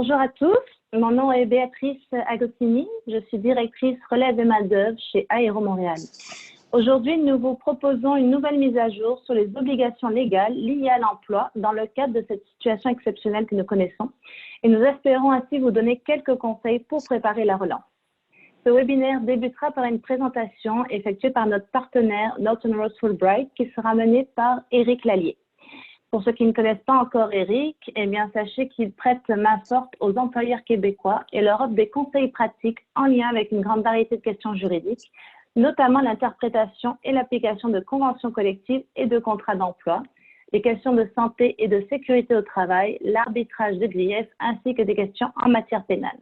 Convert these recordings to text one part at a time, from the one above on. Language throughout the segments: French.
Bonjour à tous, mon nom est Béatrice Agostini, je suis directrice relève et main-d'œuvre chez Aéro Montréal. Aujourd'hui, nous vous proposons une nouvelle mise à jour sur les obligations légales liées à l'emploi dans le cadre de cette situation exceptionnelle que nous connaissons et nous espérons ainsi vous donner quelques conseils pour préparer la relance. Ce webinaire débutera par une présentation effectuée par notre partenaire Norton Rose Fulbright qui sera menée par Éric Lallier. Pour ceux qui ne connaissent pas encore Éric, eh bien, sachez qu'il prête main forte aux employeurs québécois et leur offre des conseils pratiques en lien avec une grande variété de questions juridiques, notamment l'interprétation et l'application de conventions collectives et de contrats d'emploi, les questions de santé et de sécurité au travail, l'arbitrage de griefs, ainsi que des questions en matière pénale.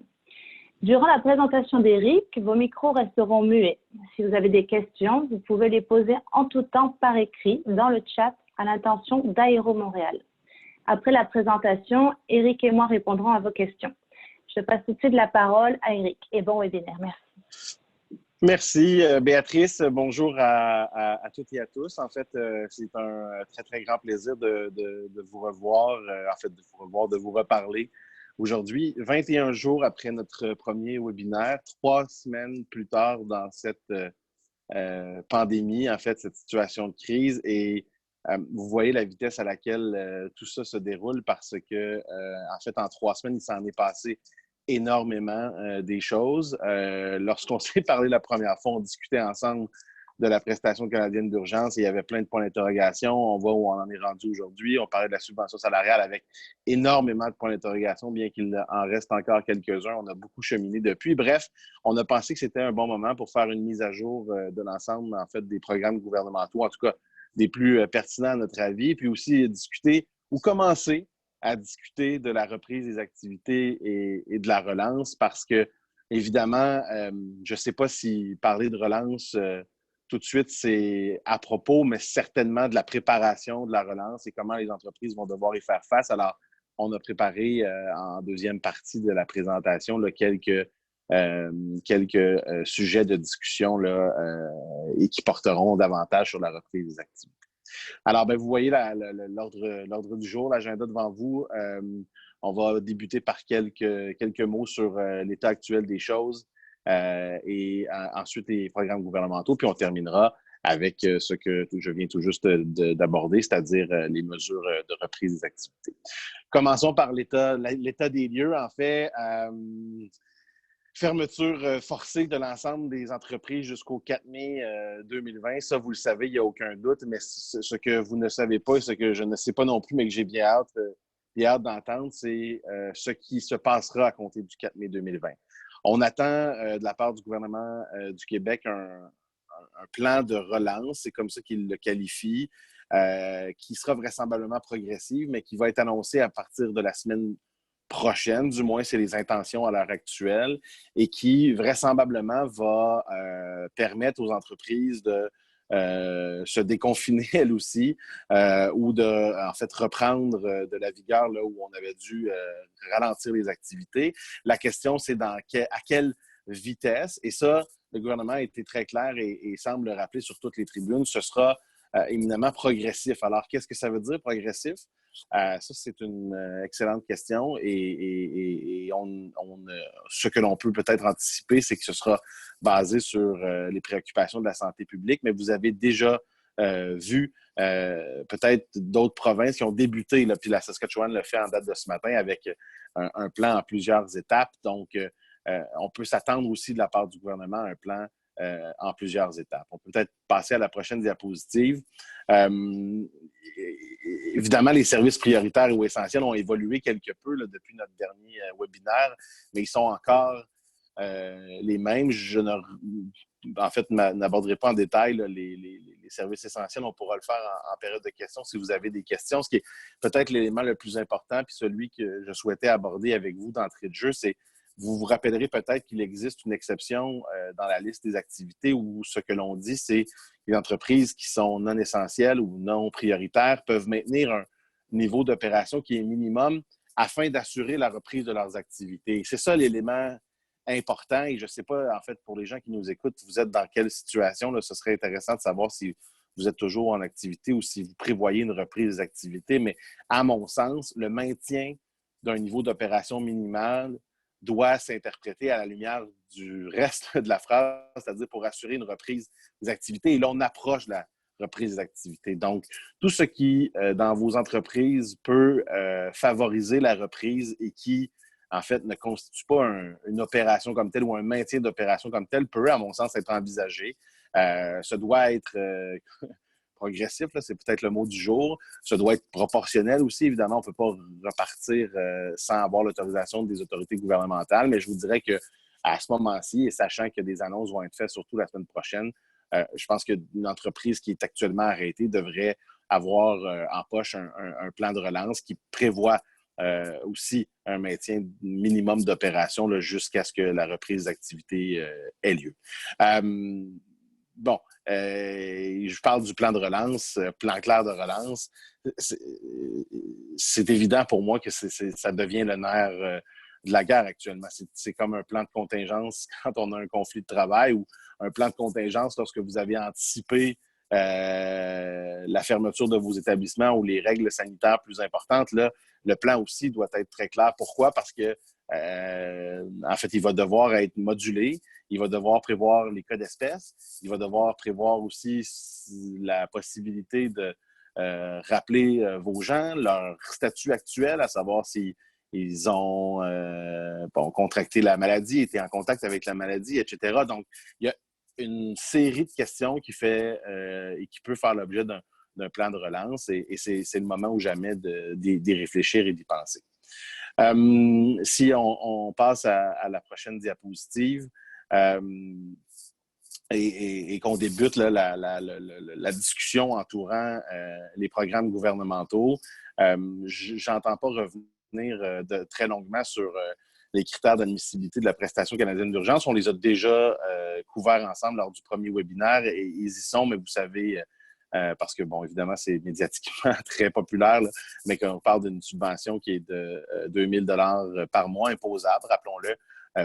Durant la présentation d'Éric, vos micros resteront muets. Si vous avez des questions, vous pouvez les poser en tout temps par écrit dans le chat à l'intention d'Aéro Montréal. Après la présentation, Éric et moi répondrons à vos questions. Je passe tout de suite la parole à Éric et bon webinaire. Merci. Merci, Béatrice. Bonjour à toutes et à tous. En fait, c'est un très, très grand plaisir de vous revoir, de vous reparler aujourd'hui. 21 jours après notre premier webinaire, 3 semaines plus tard dans cette pandémie, en fait, cette situation de crise. Et vous voyez la vitesse à laquelle tout ça se déroule parce que, en fait, en 3 semaines, il s'en est passé énormément des choses. Lorsqu'on s'est parlé la première fois, on discutait ensemble de la prestation canadienne d'urgence et il y avait plein de points d'interrogation. On voit où on en est rendu aujourd'hui. On parlait de la subvention salariale avec énormément de points d'interrogation, bien qu'il en reste encore quelques-uns. On a beaucoup cheminé depuis. Bref, on a pensé que c'était un bon moment pour faire une mise à jour de l'ensemble, en fait, des programmes gouvernementaux, en tout cas des plus pertinents à notre avis, puis aussi discuter ou commencer à discuter de la reprise des activités et de la relance parce que, évidemment, je ne sais pas si parler de relance tout de suite, c'est à propos, mais certainement de la préparation de la relance et comment les entreprises vont devoir y faire face. Alors, on a préparé en deuxième partie de la présentation là, quelques sujets de discussion là, et qui porteront davantage sur la reprise des activités. Alors, vous voyez l'ordre du jour, l'agenda devant vous. On va débuter par quelques mots sur l'état actuel des choses et ensuite les programmes gouvernementaux. Puis on terminera avec ce que je viens tout juste d'aborder, c'est-à-dire les mesures de reprise des activités. Commençons par l'état des lieux. En fait, fermeture forcée de l'ensemble des entreprises jusqu'au 4 mai 2020. Ça, vous le savez, il n'y a aucun doute. Mais ce que vous ne savez pas et ce que je ne sais pas non plus, mais que j'ai bien hâte d'entendre, c'est ce qui se passera à compter du 4 mai 2020. On attend de la part du gouvernement du Québec un plan de relance, c'est comme ça qu'il le qualifie, qui sera vraisemblablement progressif, mais qui va être annoncé à partir de la semaine prochaine, du moins c'est les intentions à l'heure actuelle, et qui vraisemblablement va permettre aux entreprises de se déconfiner elles aussi ou de en fait reprendre de la vigueur là où on avait dû ralentir les activités. La question, c'est à quelle vitesse, et ça, le gouvernement a été très clair et semble le rappeler sur toutes les tribunes, ce sera éminemment progressif. Alors, qu'est-ce que ça veut dire progressif? Ça, c'est une excellente question et ce que l'on peut peut-être anticiper, c'est que ce sera basé sur les préoccupations de la santé publique, mais vous avez déjà vu peut-être d'autres provinces qui ont débuté, là, puis la Saskatchewan le fait en date de ce matin avec un plan en plusieurs étapes. Donc, on peut s'attendre aussi de la part du gouvernement à un plan en plusieurs étapes. On peut peut-être passer à la prochaine diapositive. Évidemment, les services prioritaires ou essentiels ont évolué quelque peu là, depuis notre dernier webinaire, mais ils sont encore les mêmes. Je n'aborderai pas en détail là, les services essentiels. On pourra le faire en période de questions si vous avez des questions. Ce qui est peut-être l'élément le plus important, puis celui que je souhaitais aborder avec vous d'entrée de jeu, c'est vous vous rappellerez peut-être qu'il existe une exception dans la liste des activités où ce que l'on dit, c'est que les entreprises qui sont non essentielles ou non prioritaires peuvent maintenir un niveau d'opération qui est minimum afin d'assurer la reprise de leurs activités. C'est ça l'élément important et je ne sais pas, en fait, pour les gens qui nous écoutent, vous êtes dans quelle situation? Là, ce serait intéressant de savoir si vous êtes toujours en activité ou si vous prévoyez une reprise des activités. Mais à mon sens, le maintien d'un niveau d'opération minimal doit s'interpréter à la lumière du reste de la phrase, c'est-à-dire pour assurer une reprise des activités. Et là, on approche de la reprise des activités. Donc, tout ce qui, dans vos entreprises, peut favoriser la reprise et qui, en fait, ne constitue pas une opération comme telle ou un maintien d'opération comme telle, peut, à mon sens, être envisagé. Ça doit être progressif, là, c'est peut-être le mot du jour. Ça doit être proportionnel aussi. Évidemment, on ne peut pas repartir sans avoir l'autorisation des autorités gouvernementales, mais je vous dirais qu'à ce moment-ci, et sachant que des annonces vont être faites surtout la semaine prochaine, je pense qu'une entreprise qui est actuellement arrêtée devrait avoir en poche un plan de relance qui prévoit aussi un maintien minimum d'opération jusqu'à ce que la reprise d'activité ait lieu. Bon, je parle du plan de relance, plan clair de relance. C'est évident pour moi que ça devient le nerf de la guerre actuellement. C'est comme un plan de contingence quand on a un conflit de travail ou un plan de contingence lorsque vous avez anticipé la fermeture de vos établissements ou les règles sanitaires plus importantes. Là, le plan aussi doit être très clair. Pourquoi? Parce que, en fait, il va devoir être modulé. Il va devoir prévoir les cas d'espèces. Il va devoir prévoir aussi la possibilité de rappeler vos gens, leur statut actuel, à savoir s'ils ont contracté la maladie, été en contact avec la maladie, etc. Donc, il y a une série de questions qui fait et qui peut faire l'objet d'un plan de relance et c'est le moment ou jamais d'y réfléchir et d'y penser. Si on passe à la prochaine diapositive et qu'on débute là, la discussion entourant les programmes gouvernementaux, j'entends pas revenir très longuement sur les critères d'admissibilité de la prestation canadienne d'urgence. On les a déjà couverts ensemble lors du premier webinaire et ils y sont, mais vous savez, parce que, bon, évidemment, c'est médiatiquement très populaire, là, mais qu'on parle d'une subvention qui est de 2 000 $ par mois imposable, rappelons-le,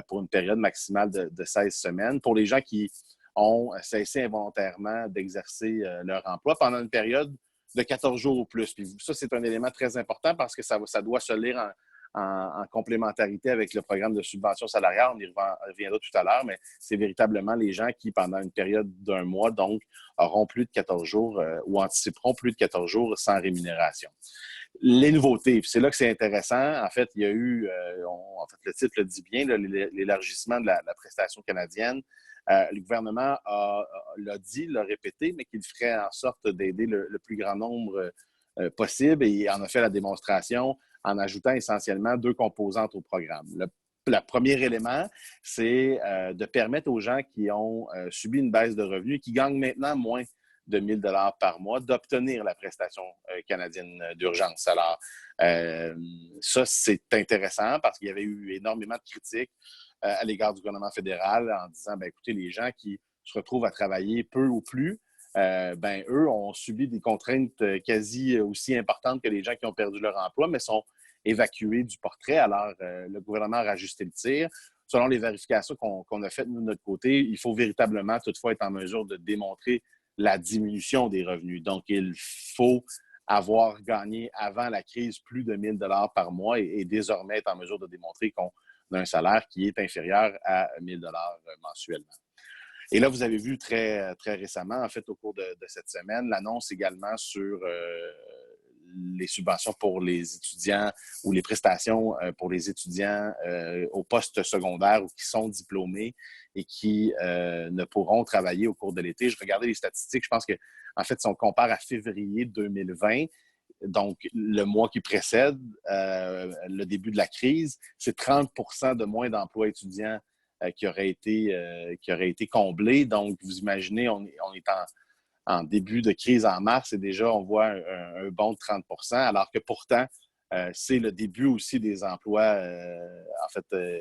pour une période maximale de 16 semaines. Pour les gens qui ont cessé involontairement d'exercer leur emploi pendant une période de 14 jours ou plus. Puis ça, c'est un élément très important parce que ça doit se lire en complémentarité avec le programme de subvention salariale. On y reviendra tout à l'heure, mais c'est véritablement les gens qui, pendant une période d'1 mois, donc, auront plus de 14 jours ou anticiperont plus de 14 jours sans rémunération. Les nouveautés, c'est là que c'est intéressant. En fait, il y a eu, le titre le dit bien, l'élargissement de la prestation canadienne. Le gouvernement l'a dit, l'a répété, mais qu'il ferait en sorte d'aider le plus grand nombre possible et il en a fait la démonstration en ajoutant essentiellement 2 composantes au programme. Le premier élément, c'est de permettre aux gens qui ont subi une baisse de revenus, qui gagnent maintenant moins de 1 000 $ par mois, d'obtenir la prestation canadienne d'urgence. Alors, ça, c'est intéressant parce qu'il y avait eu énormément de critiques à l'égard du gouvernement fédéral en disant, bien, écoutez, les gens qui se retrouvent à travailler peu ou plus, eux ont subi des contraintes quasi aussi importantes que les gens qui ont perdu leur emploi, mais sont évacués du portrait. Alors, le gouvernement a rajusté le tir. Selon les vérifications qu'on a faites, nous, de notre côté, il faut véritablement, toutefois, être en mesure de démontrer la diminution des revenus. Donc, il faut avoir gagné avant la crise plus de 1 000 $ par mois et désormais être en mesure de démontrer qu'on a un salaire qui est inférieur à 1 000 $ mensuellement. Et là, vous avez vu très, très récemment, en fait, au cours de cette semaine, l'annonce également sur les subventions pour les étudiants ou les prestations pour les étudiants au poste secondaire ou qui sont diplômés et qui ne pourront travailler au cours de l'été. Je regardais les statistiques, je pense que, en fait, si on compare à février 2020, donc le mois qui précède le début de la crise, c'est 30 % de moins d'emplois étudiants qui auraient été comblés. Donc, vous imaginez, on est en début de crise en mars et déjà, on voit un bond de 30 % alors que pourtant, c'est le début aussi des emplois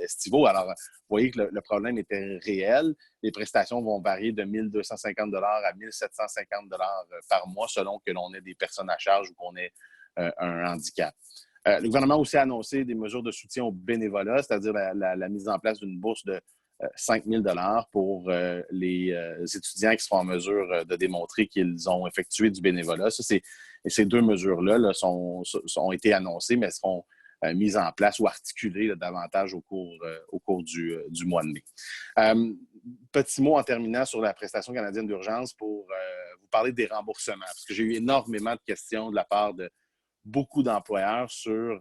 estivaux. Alors, vous voyez que le problème était réel. Les prestations vont varier de 1 250 $ à 1 750 $ par mois selon que l'on ait des personnes à charge ou qu'on ait un handicap. Le gouvernement a aussi annoncé des mesures de soutien au bénévolat, c'est-à-dire la mise en place d'une bourse de 5 000 $ pour les étudiants qui seront en mesure de démontrer qu'ils ont effectué du bénévolat. Ça, ces 2 mesures-là ont été annoncées, mais seront mises en place ou articulées là, davantage au cours du mois de mai. Petit mot en terminant sur la prestation canadienne d'urgence pour vous parler des remboursements, parce que j'ai eu énormément de questions de la part de beaucoup d'employeurs sur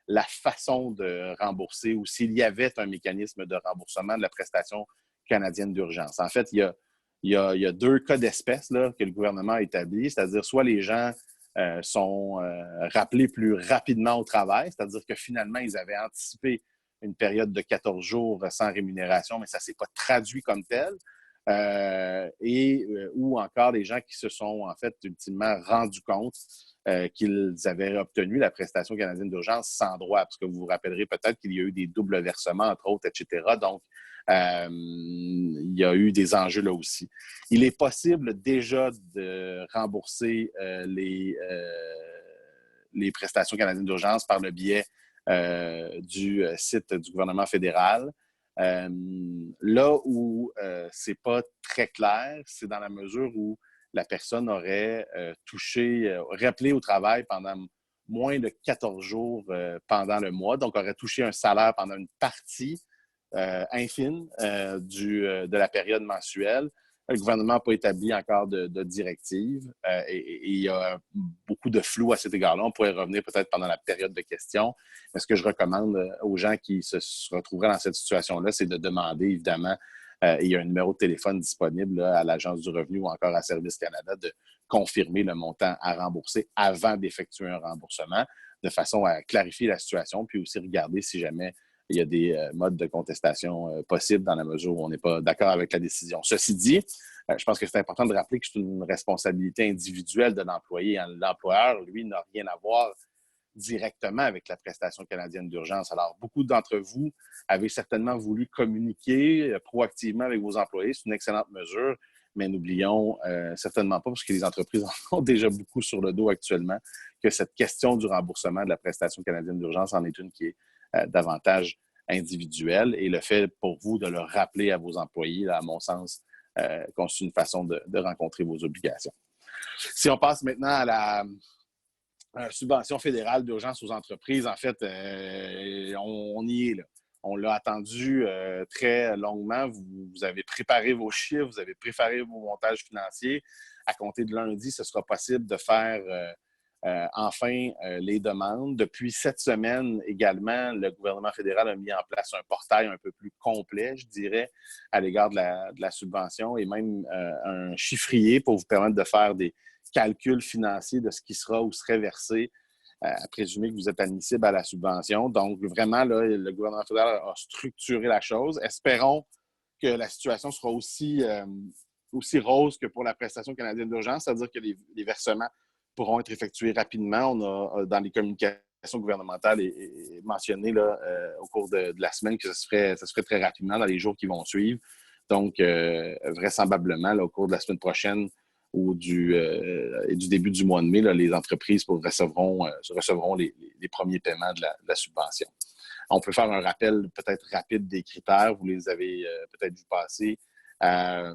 la façon de rembourser ou s'il y avait un mécanisme de remboursement de la prestation canadienne d'urgence. En fait, il y a deux cas d'espèce là, que le gouvernement a établis, c'est-à-dire soit les gens sont rappelés plus rapidement au travail, c'est-à-dire que finalement, ils avaient anticipé une période de 14 jours sans rémunération, mais ça ne s'est pas traduit comme tel. Ou encore les gens qui se sont en fait ultimement rendus compte qu'ils avaient obtenu la prestation canadienne d'urgence sans droit, parce que vous vous rappellerez peut-être qu'il y a eu des doubles versements, entre autres, etc. Donc, il y a eu des enjeux là aussi. Il est possible déjà de rembourser les prestations canadiennes d'urgence par le biais du site du gouvernement fédéral. Là où c'est pas très clair, c'est dans la mesure où la personne aurait rappelé au travail pendant moins de 14 jours pendant le mois, donc aurait touché un salaire pendant une partie infime de la période mensuelle. Le gouvernement n'a pas établi encore de directive et il y a beaucoup de flou à cet égard-là. On pourrait revenir peut-être pendant la période de questions. Mais ce que je recommande aux gens qui se retrouveraient dans cette situation-là, c'est de demander, évidemment, il y a un numéro de téléphone disponible là, à l'Agence du revenu ou encore à Service Canada de confirmer le montant à rembourser avant d'effectuer un remboursement, de façon à clarifier la situation, puis aussi regarder si jamais il y a des modes de contestation possibles dans la mesure où on n'est pas d'accord avec la décision. Ceci dit, je pense que c'est important de rappeler que c'est une responsabilité individuelle de l'employé. L'employeur, lui, n'a rien à voir directement avec la prestation canadienne d'urgence. Alors, beaucoup d'entre vous avez certainement voulu communiquer proactivement avec vos employés. C'est une excellente mesure, mais n'oublions certainement pas, parce que les entreprises en ont déjà beaucoup sur le dos actuellement, que cette question du remboursement de la prestation canadienne d'urgence en est une qui est davantage individuelle. Et le fait pour vous de le rappeler à vos employés, là, à mon sens, constitue une façon de rencontrer vos obligations. Si on passe maintenant à la subvention fédérale d'urgence aux entreprises, en fait, on y est là. On l'a attendu très longuement. Vous avez préparé vos chiffres, vous avez préparé vos montages financiers. À compter de lundi, ce sera possible de faire enfin les demandes. Depuis cette semaine également, le gouvernement fédéral a mis en place un portail un peu plus complet, je dirais, à l'égard de la subvention et même un chiffrier pour vous permettre de faire des calculs financiers de ce qui sera ou serait versé à présumer que vous êtes admissible à la subvention. Donc, vraiment, là, le gouvernement fédéral a structuré la chose. Espérons que la situation sera aussi rose que pour la prestation canadienne d'urgence, c'est-à-dire que les versements pourront être effectués rapidement. On a, dans les communications gouvernementales, mentionné là, au cours de la semaine que ça se ferait très rapidement dans les jours qui vont suivre. Donc, vraisemblablement, là, au cours de la semaine prochaine, ou du début du mois de mai, là, les entreprises recevront les premiers paiements de la subvention. On peut faire un rappel peut-être rapide des critères. Vous les avez peut-être vu passer.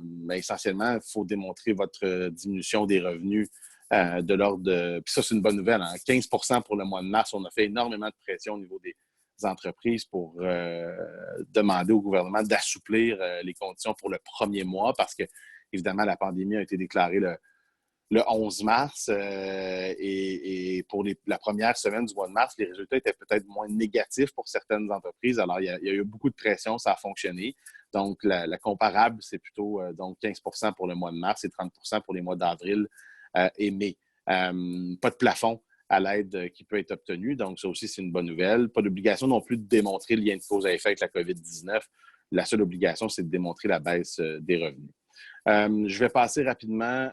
Mais essentiellement, il faut démontrer votre diminution des revenus de l'ordre de... Puis ça, c'est une bonne nouvelle. Hein? 15 % pour le mois de mars. On a fait énormément de pression au niveau des entreprises pour demander au gouvernement d'assouplir les conditions pour le premier mois parce que évidemment, la pandémie a été déclarée le 11 mars et pour la première semaine du mois de mars, les résultats étaient peut-être moins négatifs pour certaines entreprises. Alors, il y a eu beaucoup de pression, ça a fonctionné. Donc, la comparable, c'est plutôt donc 15 % pour le mois de mars et 30 % pour les mois d'avril et mai. Pas de plafond à l'aide qui peut être obtenue. Donc, ça aussi, c'est une bonne nouvelle. Pas d'obligation non plus de démontrer le lien de cause à effet avec la COVID-19. La seule obligation, c'est de démontrer la baisse des revenus. Je vais passer rapidement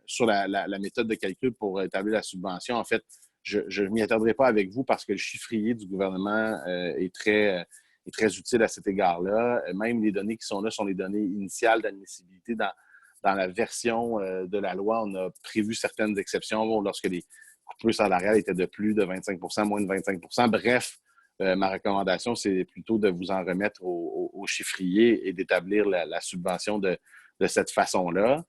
sur la méthode de calcul pour établir la subvention. En fait, je ne m'y attarderai pas avec vous parce que le chiffrier du gouvernement est très utile à cet égard-là. Même les données qui sont là sont les données initiales d'admissibilité. Dans la version de la loi, on a prévu certaines exceptions lorsque les coupures salariales étaient de plus de 25 % moins de 25 %. Bref, ma recommandation, c'est plutôt de vous en remettre au chiffrier et d'établir la subvention de cette façon-là.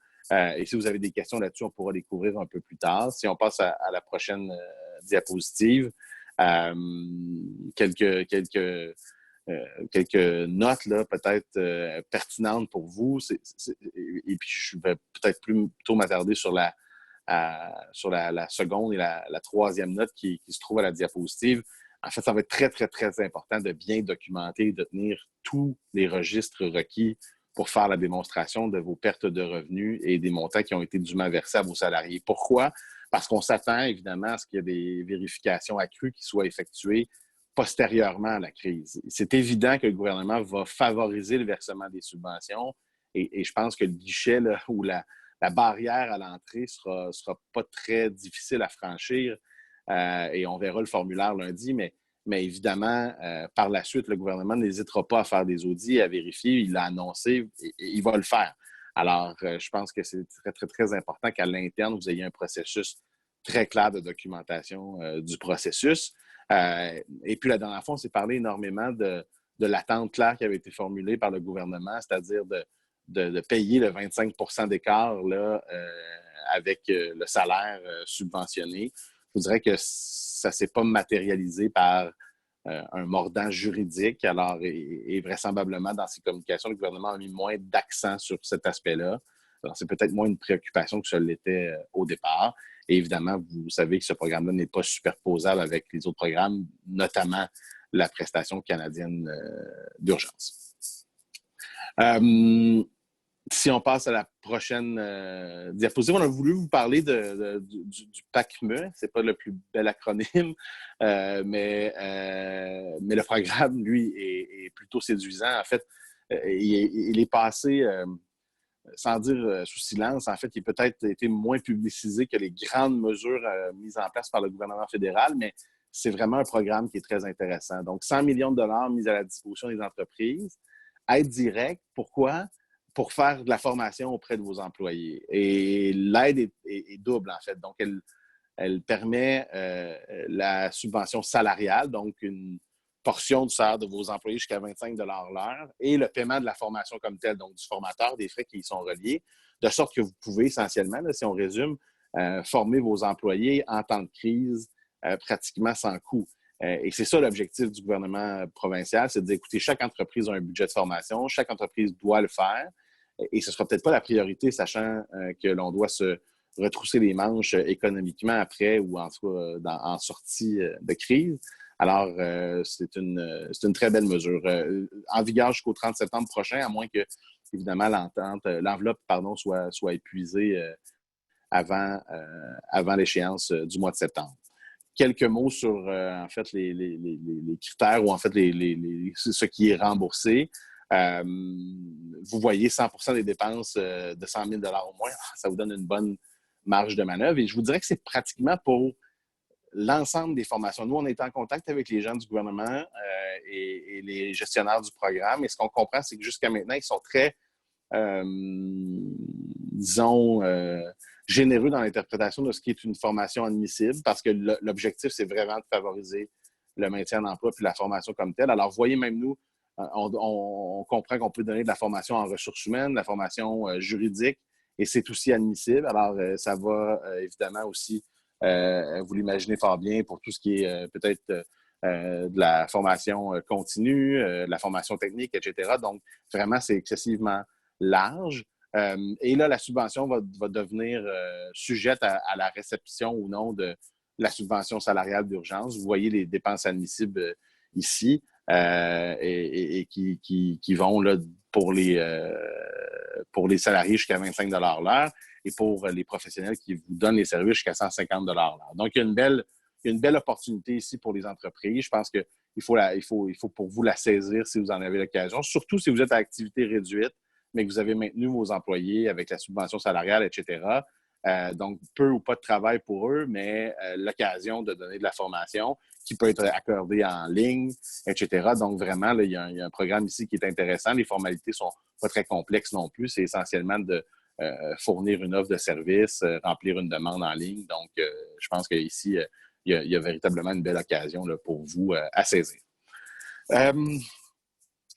Et si vous avez des questions là-dessus, on pourra les couvrir un peu plus tard. Si on passe à la prochaine diapositive, Quelques notes là, peut-être pertinentes pour vous. Et puis, je vais peut-être plutôt m'attarder sur la seconde et la troisième note qui se trouve à la diapositive. En fait, ça va être très, très, très important de bien documenter et de tenir tous les registres requis pour faire la démonstration de vos pertes de revenus et des montants qui ont été dûment versés à vos salariés. Pourquoi? Parce qu'on s'attend évidemment à ce qu'il y ait des vérifications accrues qui soient effectuées postérieurement à la crise. C'est évident que le gouvernement va favoriser le versement des subventions et je pense que le guichet là, ou la barrière à l'entrée sera pas très difficile à franchir et on verra le formulaire lundi, mais évidemment, par la suite, le gouvernement n'hésitera pas à faire des audits, à vérifier. Il l'a annoncé et il va le faire. Alors, je pense que c'est très, très, très important qu'à l'interne, vous ayez un processus très clair de documentation du processus. Et puis, la dernière fois, on s'est parlé énormément de l'attente claire qui avait été formulée par le gouvernement, c'est-à-dire de payer le 25 d'écart là, avec le salaire subventionné. Je vous dirais que ça ne s'est pas matérialisé par un mordant juridique. Alors, et vraisemblablement, dans ses communications, le gouvernement a mis moins d'accent sur cet aspect-là. Alors, c'est peut-être moins une préoccupation que ça l'était au départ. Et évidemment, vous savez que ce programme-là n'est pas superposable avec les autres programmes, notamment la prestation canadienne d'urgence. Si on passe à la prochaine diapositive, on a voulu vous parler du PACME. C'est pas le plus bel acronyme, mais le programme, lui, est plutôt séduisant. En fait, il est passé, sans dire sous silence, en fait, il a peut-être été moins publicisé que les grandes mesures mises en place par le gouvernement fédéral, mais c'est vraiment un programme qui est très intéressant. Donc, 100 millions de dollars mis à la disposition des entreprises. Aide directe, pourquoi? Pour faire de la formation auprès de vos employés. Et l'aide est double, en fait. Donc, elle permet la subvention salariale, donc une portion du salaire de vos employés jusqu'à 25 l'heure, et le paiement de la formation comme telle, donc du formateur, des frais qui y sont reliés, de sorte que vous pouvez essentiellement, là, si on résume, former vos employés en temps de crise pratiquement sans coût. Et c'est ça l'objectif du gouvernement provincial, c'est de dire, écoutez, chaque entreprise a un budget de formation, chaque entreprise doit le faire, et ce ne sera peut-être pas la priorité, sachant que l'on doit se retrousser les manches économiquement après ou en sortie de crise. Alors, c'est une très belle mesure. En vigueur jusqu'au 30 septembre prochain, à moins que, évidemment, l'enveloppe soit épuisée avant l'échéance du mois de septembre. Quelques mots sur, en fait, les critères ou, en fait, ce qui est remboursé. Vous voyez 100 des dépenses de 100 000 au moins. Ça vous donne une bonne marge de manœuvre. Et je vous dirais que c'est pratiquement pour l'ensemble des formations. Nous, on est en contact avec les gens du gouvernement et les gestionnaires du programme. Et ce qu'on comprend, c'est que jusqu'à maintenant, ils sont très, disons, généreux dans l'interprétation de ce qui est une formation admissible parce que l'objectif, c'est vraiment de favoriser le maintien d'emploi puis la formation comme telle. Alors, voyez, même nous, on comprend qu'on peut donner de la formation en ressources humaines, de la formation juridique, et c'est aussi admissible. Alors, ça va évidemment aussi, vous l'imaginez fort bien, pour tout ce qui est peut-être de la formation continue, de la formation technique, etc. Donc, vraiment, c'est excessivement large. Et là, la subvention va devenir sujette à la réception ou non de la subvention salariale d'urgence. Vous voyez les dépenses admissibles ici et qui vont là, pour les salariés jusqu'à 25 l'heure et pour les professionnels qui vous donnent les services jusqu'à 150 l'heure. Donc, il y a une belle opportunité ici pour les entreprises. Je pense qu'il faut pour vous la saisir si vous en avez l'occasion, surtout si vous êtes à activité réduite, mais que vous avez maintenu vos employés avec la subvention salariale, etc. Donc, peu ou pas de travail pour eux, mais l'occasion de donner de la formation qui peut être accordée en ligne, etc. Donc, vraiment, là, il y a un programme ici qui est intéressant. Les formalités sont pas très complexes non plus. C'est essentiellement de fournir une offre de service, remplir une demande en ligne. Donc, je pense qu'ici, il y a véritablement une belle occasion là, pour vous à saisir.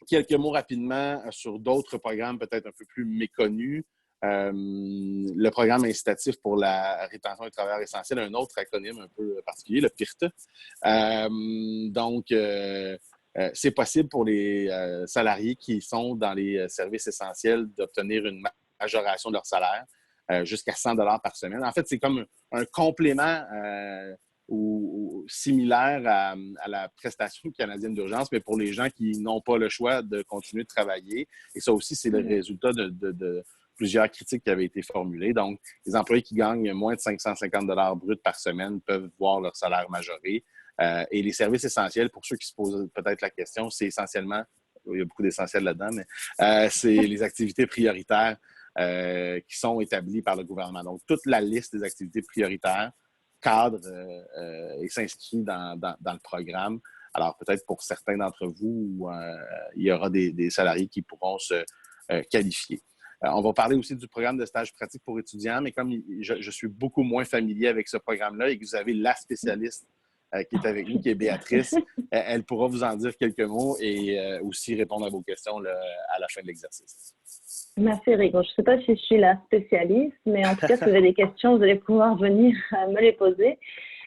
Quelques mots rapidement sur d'autres programmes peut-être un peu plus méconnus. le programme incitatif pour la rétention des travailleurs essentiels, un autre acronyme un peu particulier, le PIRT. C'est possible pour les salariés qui sont dans les services essentiels d'obtenir une majoration de leur salaire jusqu'à 100 $ par semaine. En fait, c'est comme un complément ou similaire à la prestation canadienne d'urgence, mais pour les gens qui n'ont pas le choix de continuer de travailler. Et ça aussi, c'est le résultat de plusieurs critiques qui avaient été formulées. Donc, les employés qui gagnent moins de 550 $ bruts par semaine peuvent voir leur salaire majoré. Et les services essentiels, pour ceux qui se posent peut-être la question, c'est essentiellement, il y a beaucoup d'essentiels là-dedans, mais c'est les activités prioritaires qui sont établies par le gouvernement. Donc, toute la liste des activités prioritaires cadre et s'inscrit dans le programme. Alors, peut-être pour certains d'entre vous, il y aura des salariés qui pourront se qualifier. On va parler aussi du programme de stage pratique pour étudiants, mais comme je suis beaucoup moins familier avec ce programme-là et que vous avez la spécialiste qui est avec nous, qui est Béatrice, elle pourra vous en dire quelques mots et aussi répondre à vos questions là, à la fin de l'exercice. Merci Eric. Je ne sais pas si je suis la spécialiste, mais en tout cas, si vous avez des questions, vous allez pouvoir venir me les poser.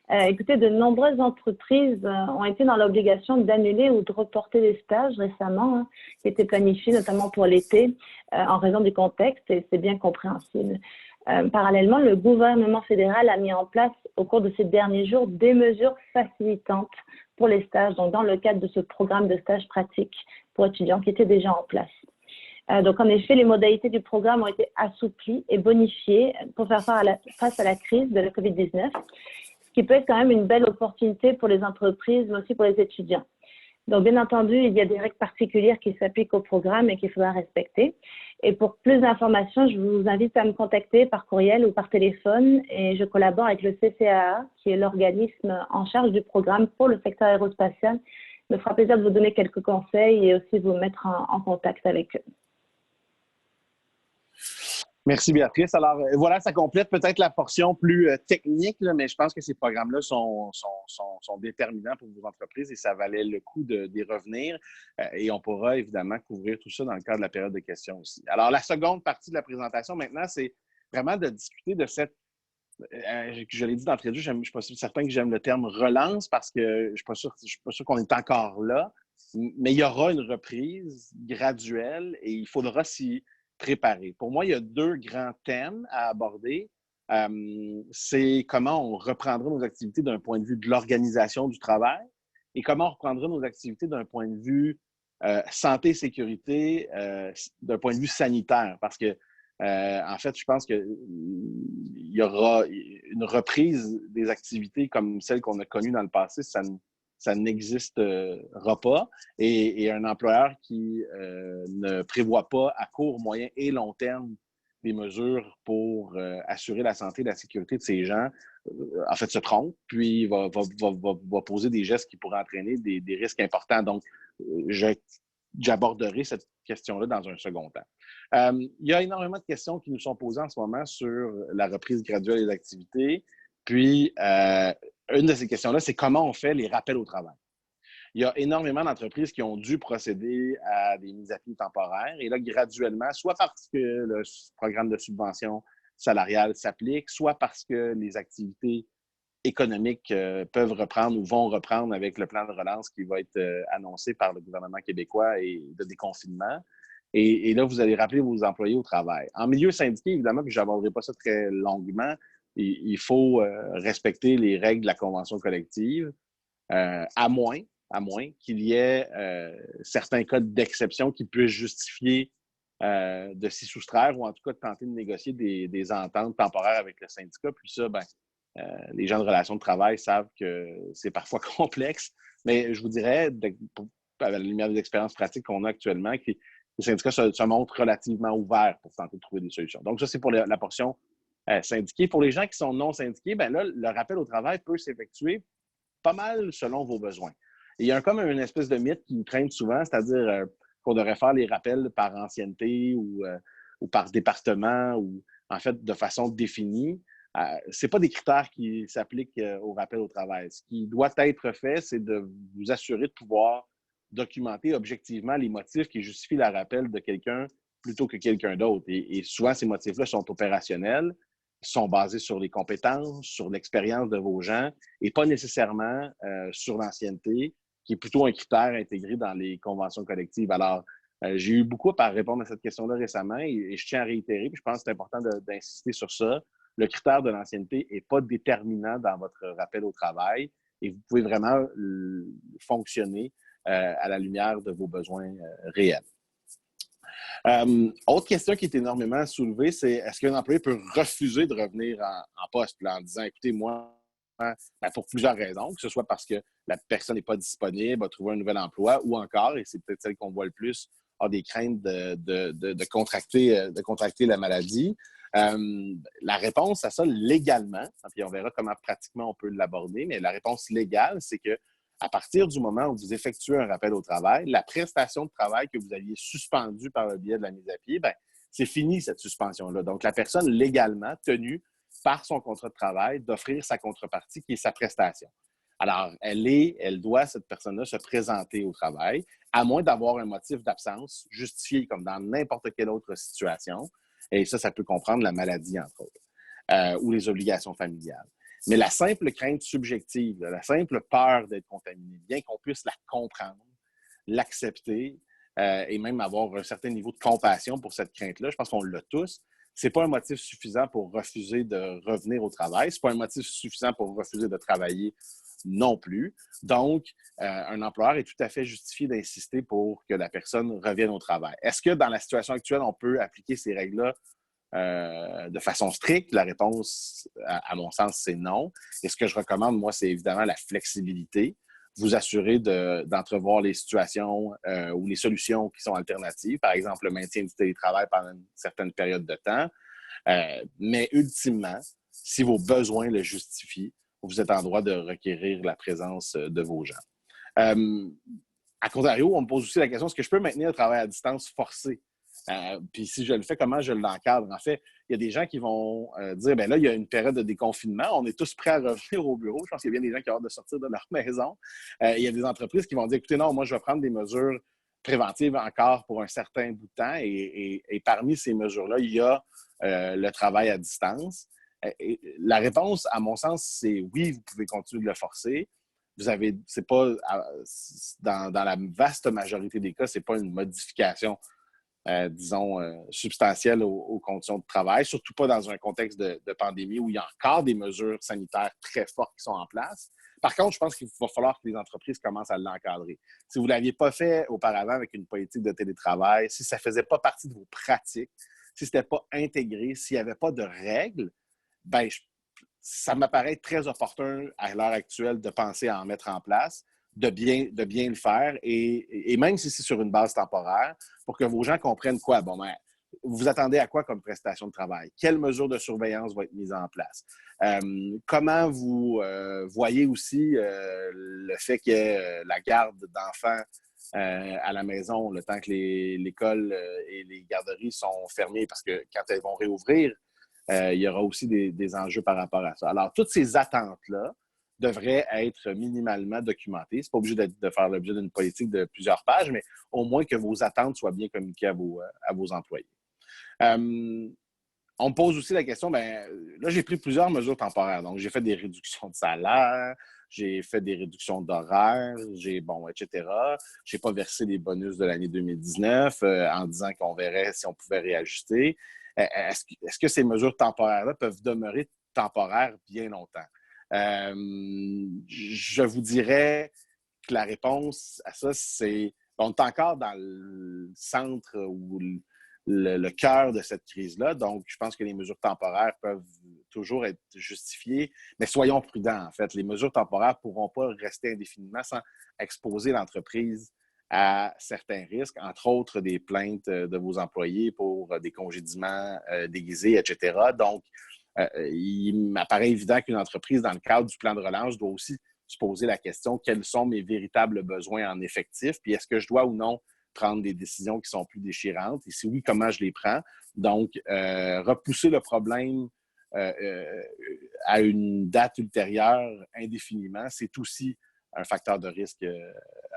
Écoutez, de nombreuses entreprises ont été dans l'obligation d'annuler ou de reporter des stages récemment, qui étaient planifiés notamment pour l'été, en raison du contexte, et c'est bien compréhensible. Parallèlement, le gouvernement fédéral a mis en place au cours de ces derniers jours des mesures facilitantes pour les stages, donc dans le cadre de ce programme de stage pratique pour étudiants qui était déjà en place. Donc, en effet, les modalités du programme ont été assouplies et bonifiées pour faire face à la crise de la COVID-19, ce qui peut être quand même une belle opportunité pour les entreprises, mais aussi pour les étudiants. Donc, bien entendu, il y a des règles particulières qui s'appliquent au programme et qu'il faudra respecter. Et pour plus d'informations, je vous invite à me contacter par courriel ou par téléphone. Et je collabore avec le CCAA, qui est l'organisme en charge du programme pour le secteur aérospatial. Il me fera plaisir de vous donner quelques conseils et aussi vous mettre en contact avec eux. Merci Béatrice. Alors voilà, ça complète peut-être la portion plus technique, là, mais je pense que ces programmes-là sont déterminants pour vos entreprises et ça valait le coup d'y revenir. Et on pourra évidemment couvrir tout ça dans le cadre de la période de questions aussi. Alors la seconde partie de la présentation maintenant, c'est vraiment de discuter de cette, je l'ai dit d'entrée de jeu, je ne suis pas certain que j'aime le terme relance parce que je ne suis pas sûr qu'on est encore là, mais il y aura une reprise graduelle et il faudra s'y préparer. Pour moi, il y a deux grands thèmes à aborder. C'est comment on reprendra nos activités d'un point de vue de l'organisation du travail et comment on reprendra nos activités d'un point de vue santé et sécurité, d'un point de vue sanitaire. Parce que, en fait, je pense qu'il y aura une reprise des activités comme celles qu'on a connues dans le passé. Ça n'existera pas. Et un employeur qui ne prévoit pas à court, moyen et long terme des mesures pour assurer la santé et la sécurité de ces gens, en fait, se trompe, puis va poser des gestes qui pourraient entraîner des risques importants. Donc, j'aborderai cette question-là dans un second temps. Il y a énormément de questions qui nous sont posées en ce moment sur la reprise graduelle des activités. Puis, une de ces questions-là, c'est comment on fait les rappels au travail. Il y a énormément d'entreprises qui ont dû procéder à des mises à pied temporaires. Et là, graduellement, soit parce que le programme de subvention salariale s'applique, soit parce que les activités économiques peuvent reprendre ou vont reprendre avec le plan de relance qui va être annoncé par le gouvernement québécois et de déconfinement. Et là, vous allez rappeler vos employés au travail. En milieu syndiqué, évidemment, puis je n'aborderai pas ça très longuement, il faut respecter les règles de la convention collective, à moins qu'il y ait certains cas d'exception qui puissent justifier de s'y soustraire ou en tout cas de tenter de négocier des ententes temporaires avec le syndicat. Puis ça, les gens de relations de travail savent que c'est parfois complexe, mais je vous dirais, à la lumière des expériences pratiques qu'on a actuellement, que les syndicats se montrent relativement ouverts pour tenter de trouver des solutions. Donc ça, c'est pour la portion syndiquée. Pour les gens qui sont non syndiqués, là, le rappel au travail peut s'effectuer pas mal selon vos besoins. Et il y a comme une espèce de mythe qui nous traîne souvent, c'est-à-dire qu'on devrait faire les rappels par ancienneté ou par département ou en fait de façon définie. Ce n'est pas des critères qui s'appliquent au rappel au travail. Ce qui doit être fait, c'est de vous assurer de pouvoir documenter objectivement les motifs qui justifient le rappel de quelqu'un plutôt que quelqu'un d'autre. Et souvent, ces motifs-là sont opérationnels, sont basés sur les compétences, sur l'expérience de vos gens et pas nécessairement sur l'ancienneté, qui est plutôt un critère intégré dans les conventions collectives. Alors, j'ai eu beaucoup à répondre à cette question-là récemment et je tiens à réitérer, puis je pense que c'est important d'insister sur ça. Le critère de l'ancienneté n'est pas déterminant dans votre rappel au travail et vous pouvez vraiment fonctionner à la lumière de vos besoins réels. Autre question qui est énormément soulevée, c'est est-ce qu'un employé peut refuser de revenir en poste là, en disant, écoutez, moi, ben, pour plusieurs raisons, que ce soit parce que la personne n'est pas disponible, a trouvé un nouvel emploi, ou encore, et c'est peut-être celle qu'on voit le plus, a des craintes de contracter la maladie. La réponse à ça, légalement, puis on verra comment pratiquement on peut l'aborder, mais la réponse légale, c'est que à partir du moment où vous effectuez un rappel au travail, la prestation de travail que vous aviez suspendue par le biais de la mise à pied, ben, c'est fini cette suspension-là. Donc, la personne légalement tenue par son contrat de travail d'offrir sa contrepartie qui est sa prestation. Alors, elle doit, cette personne-là, se présenter au travail, à moins d'avoir un motif d'absence justifié comme dans n'importe quelle autre situation. Et ça peut comprendre la maladie, entre autres, ou les obligations familiales. Mais la simple crainte subjective, la simple peur d'être contaminé, bien qu'on puisse la comprendre, l'accepter et même avoir un certain niveau de compassion pour cette crainte-là, je pense qu'on l'a tous, c'est pas un motif suffisant pour refuser de revenir au travail. C'est pas un motif suffisant pour refuser de travailler non plus. Donc, un employeur est tout à fait justifié d'insister pour que la personne revienne au travail. Est-ce que dans la situation actuelle, on peut appliquer ces règles-là de façon stricte? La réponse, à mon sens, c'est non. Et ce que je recommande, moi, c'est évidemment la flexibilité. Vous assurer d'entrevoir les situations ou les solutions qui sont alternatives, par exemple le maintien du télétravail pendant une certaine période de temps. Mais ultimement, si vos besoins le justifient, vous êtes en droit de requérir la présence de vos gens. À contrario, on me pose aussi la question, est-ce que je peux maintenir le travail à distance forcé? Puis si je le fais, comment je l'encadre? En fait, il y a des gens qui vont dire, bien là, il y a une période de déconfinement, on est tous prêts à revenir au bureau. Je pense qu'il y a bien des gens qui ont hâte de sortir de leur maison. Il y a des entreprises qui vont dire, écoutez, non, moi, je vais prendre des mesures préventives encore pour un certain bout de temps. Et parmi ces mesures-là, il y a le travail à distance. Et la réponse, à mon sens, c'est oui, vous pouvez continuer de le forcer. C'est pas, dans la vaste majorité des cas, c'est pas une modification disons, substantielle aux conditions de travail, surtout pas dans un contexte de pandémie où il y a encore des mesures sanitaires très fortes qui sont en place. Par contre, je pense qu'il va falloir que les entreprises commencent à l'encadrer. Si vous ne l'aviez pas fait auparavant avec une politique de télétravail, si ça ne faisait pas partie de vos pratiques, si ce n'était pas intégré, s'il n'y avait pas de règles, ben, ça m'apparaît très opportun à l'heure actuelle de penser à en mettre en place, de bien le faire, et même si c'est sur une base temporaire, pour que vos gens comprennent quoi? Bon, ben, vous attendez à quoi comme prestation de travail? Quelles mesures de surveillance vont être mises en place? Comment vous voyez aussi le fait qu'il y ait la garde d'enfants à la maison, le temps que l'école et les garderies sont fermées, parce que quand elles vont réouvrir, il y aura aussi des enjeux par rapport à ça. Alors, toutes ces attentes-là devraient être minimalement documentées. Ce n'est pas obligé de faire l'objet d'une politique de plusieurs pages, mais au moins que vos attentes soient bien communiquées à vos employés. On me pose aussi la question, bien, là, j'ai pris plusieurs mesures temporaires. Donc, j'ai fait des réductions de salaire, j'ai fait des réductions d'horaire, etc. Je n'ai pas versé les bonus de l'année 2019 en disant qu'on verrait si on pouvait réajuster. Est-ce que ces mesures temporaires-là peuvent demeurer temporaires bien longtemps? Je vous dirais que la réponse à ça, c'est on est encore dans le centre ou le cœur de cette crise-là. Donc, je pense que les mesures temporaires peuvent toujours être justifiées, mais soyons prudents, en fait. Les mesures temporaires ne pourront pas rester indéfiniment sans exposer l'entreprise à certains risques, entre autres des plaintes de vos employés pour des congédiements déguisés, etc. Donc, il m'apparaît évident qu'une entreprise, dans le cadre du plan de relance, doit aussi se poser la question, quels sont mes véritables besoins en effectif, puis est-ce que je dois ou non prendre des décisions qui sont plus déchirantes, et si oui, comment je les prends. Donc, repousser le problème à une date ultérieure indéfiniment, c'est aussi un facteur de risque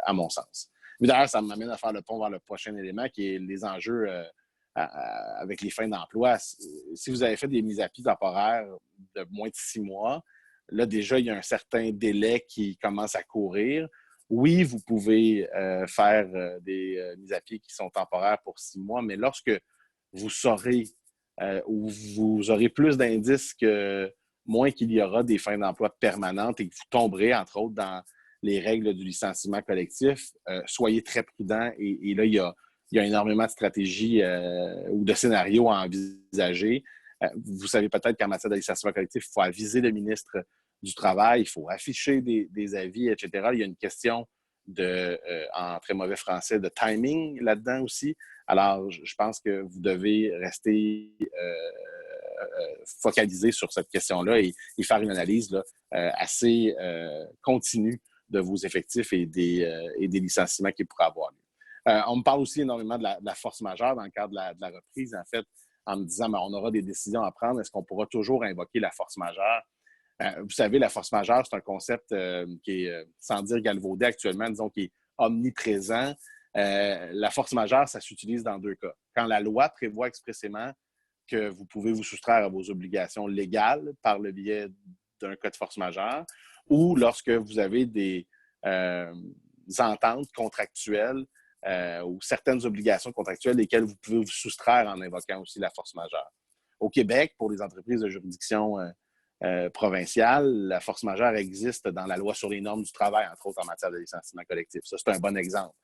à mon sens. Mais d'ailleurs, ça m'amène à faire le pont vers le prochain élément, qui est les enjeux avec les fins d'emploi. Si vous avez fait des mises à pied temporaires de moins de 6 mois, là, déjà, il y a un certain délai qui commence à courir. Oui, vous pouvez faire des mises à pied qui sont temporaires pour 6 mois, mais lorsque vous saurez ou vous aurez plus d'indices que moins qu'il y aura des fins d'emploi permanentes et que vous tomberez, entre autres, dans les règles du licenciement collectif, soyez très prudents. Et là, il y a énormément de stratégies ou de scénarios à envisager. Vous savez peut-être qu'en matière de licenciement collectif, il faut aviser le ministre du Travail, il faut afficher des avis, etc. Il y a une question en très mauvais français, de timing là-dedans aussi. Alors, je pense que vous devez rester focalisé sur cette question-là et faire une analyse là, assez continue de vos effectifs et des licenciements qui pourraient avoir lieu. On me parle aussi énormément de la force majeure dans le cadre de la reprise, en fait, en me disant, on aura des décisions à prendre. Est-ce qu'on pourra toujours invoquer la force majeure? Vous savez, la force majeure, c'est un concept qui est, sans dire galvaudé actuellement, disons, qui est omniprésent. La force majeure, ça s'utilise dans 2 cas. Quand la loi prévoit expressément que vous pouvez vous soustraire à vos obligations légales par le biais d'un cas de force majeure, ou lorsque vous avez des ententes contractuelles ou certaines obligations contractuelles desquelles vous pouvez vous soustraire en invoquant aussi la force majeure. Au Québec, pour les entreprises de juridiction provinciale, la force majeure existe dans la loi sur les normes du travail, entre autres en matière de licenciement collectif. Ça, c'est un bon exemple.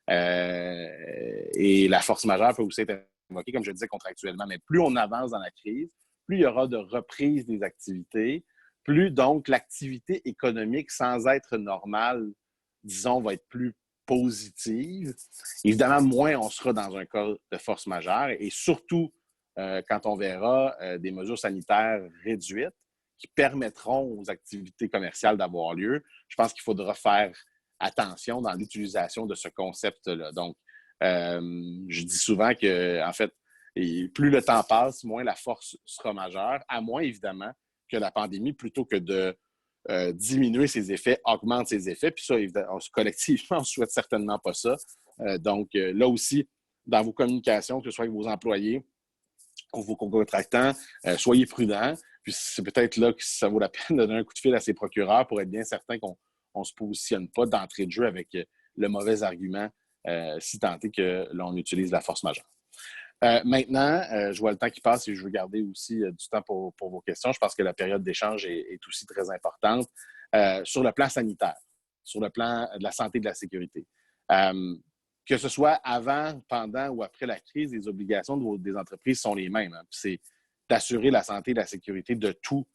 Et la force majeure peut aussi être invoquée, comme je disais, contractuellement. Mais plus on avance dans la crise, plus il y aura de reprise des activités, plus donc l'activité économique, sans être normale, disons, va être plus positive. Évidemment, moins on sera dans un cas de force majeure et surtout quand on verra des mesures sanitaires réduites qui permettront aux activités commerciales d'avoir lieu. Je pense qu'il faudra faire attention dans l'utilisation de ce concept-là. Donc, je dis souvent que, en fait, plus le temps passe, moins la force sera majeure, à moins, évidemment, que la pandémie, plutôt que de diminuer ses effets, augmente ses effets. Puis ça, collectivement, on ne souhaite certainement pas ça. Donc, là aussi, dans vos communications, que ce soit avec vos employés ou vos contractants, soyez prudents. Puis c'est peut-être là que ça vaut la peine de donner un coup de fil à ses procureurs pour être bien certain qu'on ne se positionne pas d'entrée de jeu avec le mauvais argument, si tant est que l'on utilise la force majeure. Maintenant, je vois le temps qui passe et je veux garder aussi du temps pour vos questions. Je pense que la période d'échange est aussi très importante. Sur le plan sanitaire, sur le plan de la santé et de la sécurité. Que ce soit avant, pendant ou après la crise, les obligations des entreprises sont les mêmes. Hein. C'est d'assurer la santé et la sécurité de tous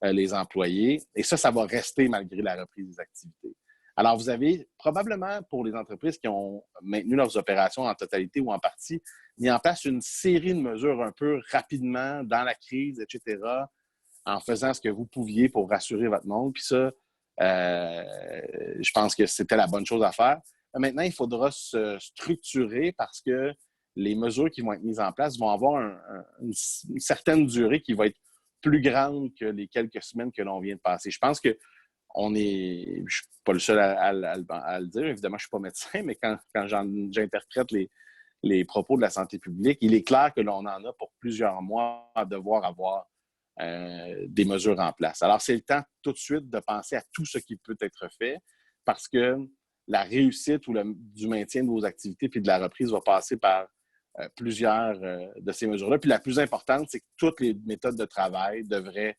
les employés. Et ça va rester malgré la reprise des activités. Alors, vous avez probablement, pour les entreprises qui ont maintenu leurs opérations en totalité ou en partie, mis en place une série de mesures un peu rapidement dans la crise, etc., en faisant ce que vous pouviez pour rassurer votre monde. Puis ça, je pense que c'était la bonne chose à faire. Maintenant, il faudra se structurer parce que les mesures qui vont être mises en place vont avoir une certaine durée qui va être plus grande que les quelques semaines que l'on vient de passer. Je pense que je ne suis pas le seul à le dire. Évidemment, je ne suis pas médecin, mais quand j'interprète les propos de la santé publique, il est clair que l'on en a pour plusieurs mois à devoir avoir des mesures en place. Alors, c'est le temps tout de suite de penser à tout ce qui peut être fait parce que la réussite du maintien de vos activités puis de la reprise va passer par plusieurs de ces mesures-là. Puis la plus importante, c'est que toutes les méthodes de travail devraient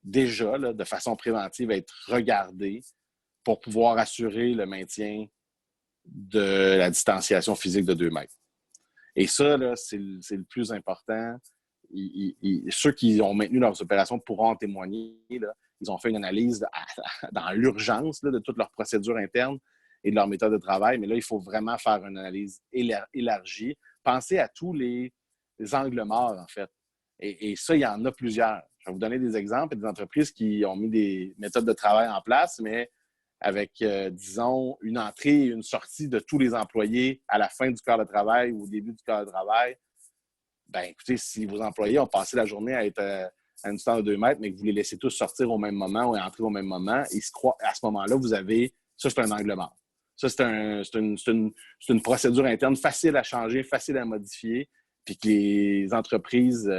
déjà, là, de façon préventive, être regardées pour pouvoir assurer le maintien de la distanciation physique de 2 mètres. Et ça, là, c'est le plus important. Ceux qui ont maintenu leurs opérations pourront en témoigner. Là. Ils ont fait une analyse dans l'urgence là, de toutes leurs procédures internes et de leur méthode de travail. Mais là, il faut vraiment faire une analyse élargie. Pensez à tous les angles morts, en fait. Et ça, il y en a plusieurs. Je vais vous donner des exemples des entreprises qui ont mis des méthodes de travail en place, mais avec, disons, une entrée et une sortie de tous les employés à la fin du quart de travail ou au début du quart de travail. Bien, écoutez, si vos employés ont passé la journée à être à une distance de 2 mètres, mais que vous les laissez tous sortir au même moment ou entrer au même moment, à ce moment-là, vous avez... Ça, c'est un angle mort. Ça, c'est une procédure interne facile à changer, facile à modifier puis que les entreprises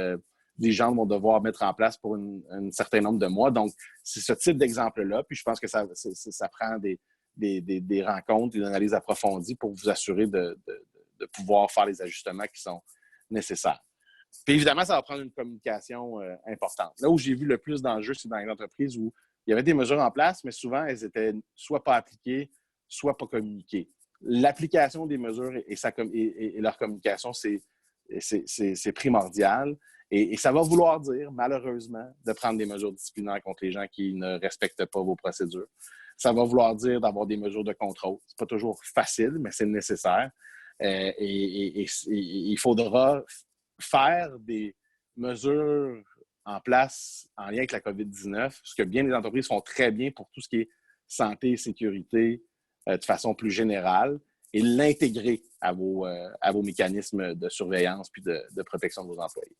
dirigeantes vont devoir mettre en place pour un certain nombre de mois. Donc, c'est ce type d'exemple-là. Puis je pense que ça prend des rencontres, une analyse approfondie pour vous assurer de pouvoir faire les ajustements qui sont nécessaires. Puis évidemment, ça va prendre une communication importante. Là où j'ai vu le plus d'enjeux, c'est dans les entreprises où il y avait des mesures en place, mais souvent, elles étaient soit pas appliquées, soit pas communiquées. L'application des mesures et leur communication, c'est primordial. Et ça va vouloir dire, malheureusement, de prendre des mesures disciplinaires contre les gens qui ne respectent pas vos procédures. Ça va vouloir dire d'avoir des mesures de contrôle. C'est pas toujours facile, mais c'est nécessaire. Et il faudra faire des mesures en place en lien avec la COVID-19, ce que bien les entreprises font très bien pour tout ce qui est santé et sécurité de façon plus générale, et l'intégrer à vos mécanismes de surveillance puis de protection de vos employés.